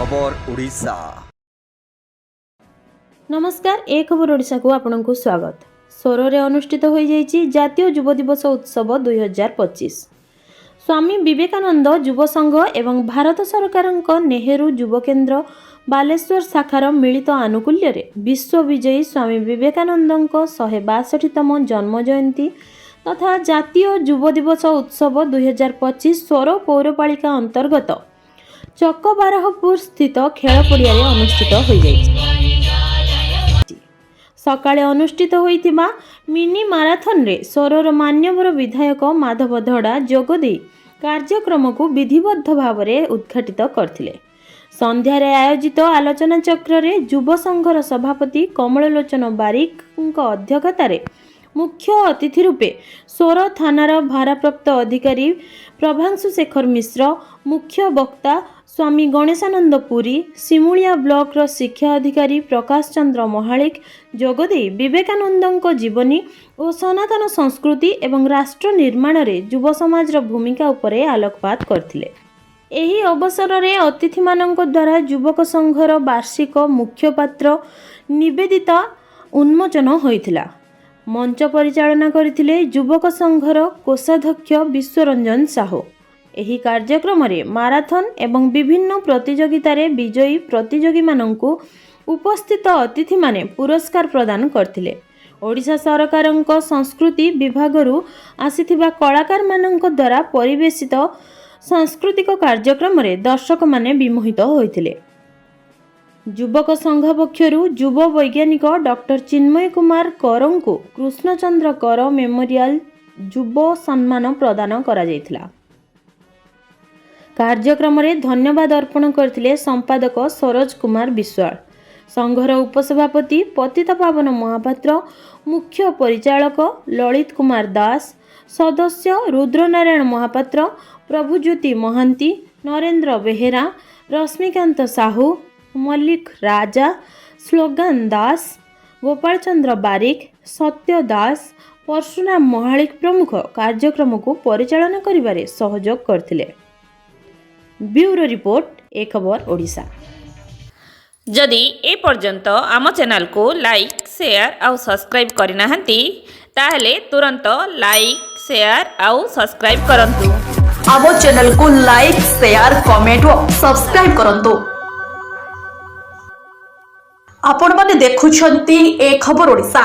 खबर ओडिशा। नमस्कार, ए खबर ओडिशा को आपनकु स्वागत। सोरो रे अनुष्ठित होई जाईची जातीय युव दिवस उत्सव 2025। स्वामी विवेकानंद युव संघ एवं भारत सरकारक नेहरू युव केन्द्र बालेश्वर शाखार मिलित आनुकूल्य रे विश्व विजयी स्वामी विवेकानंदक 162तम जन्म जयंती तथा जातीय युव दिवस उत्सव 2025 सोरो पौरपालिका अंतर्गत चकबारहपुर स्थित खेल पड़िया अनुष्ठित हो सकाळे अनुष्ठित होइतिबा मिनी माराथन रे सोरर मान्यवर विधायक माधव धड़ा जोगदे कार्यक्रम को विधिबद्ध भाव में उद्घाटित करथिले। संध्यार आयोजित आलोचना चक्र रे युव संघर सभापति कमललोचन बारिक अध्यक्षतार मुख्य अतिथि रूपे सोर थानार भारप्राप्त अधिकारी प्रभांशु शेखर मिश्र, मुख्य वक्ता स्वामी गणेशानंद पुरी, सिमुलिया ब्लॉक रो शिक्षा अधिकारी प्रकाश चंद्र महालिक जोगदे विवेकानंदक जीवनी और सनातन संस्कृति एवं राष्ट्र निर्माण रे युव समाज भूमिका उपरे आलोकपात करथिले। एही अवसर रे अतिथि मानक द्वारा युवक संघर वार्षिक मुख्यपात्र निवेदिता उन्मोचन होइथिला। मंच परिचालना करथिले युवक संघर कोषाध्यक्ष विश्वरंजन साहू। एही कार्यक्रम रे माराथन एवं विभिन्न प्रतियोगितार विजयी प्रतियोगी माननकु उपस्थित अतिथि माने पुरस्कार प्रदान करथिले। ओडिशा सरकारक संस्कृति विभागरु आसीथिबा कलाकार माननक द्वारा परिवेशित सांस्कृतिक कार्यक्रम रे दर्शक माने विमोहित होइथिले। युवक संघ पक्षरु युव वैज्ञानिक डॉक्टर चिन्मय कुमार करंकु को कृष्णचंद्र कर मेमोरियल युव सम्मान प्रदान करा जायथिला। कार्यक्रम रे धन्यवाद अर्पण करथिले संपादक सरोज कुमार विश्वाल, संघर उपसभापति पतितपावन महापात्र, मुख्य परिचालक ललित कुमार दास, सदस्य रुद्रनारायण महापात्र, प्रभुज्योति महांती, नरेंद्र बेहेरा, रश्मिकांत साहू, मल्लिक राजा, स्लोगान दास, गोपाल चंद्र बारिक, सत्य दास, परशुराम महालिक प्रमुख कार्यक्रम को परिचालन करिबारे सहयोग करथिले। ब्यूरो रिपोर्ट, ए खबर ओडिशा। जदि ए पर्यंत आम चैनल को लाइक शेयर आउ सब्सक्राइब करना ताहले तुरंत लाइक शेयर आउ सब्सक्राइब करंतु। आम चैनल को लाइक शेयर कमेंट और सब्सक्राइब करंतु। आपण माने देखुछंती ए खबर ओडिशा।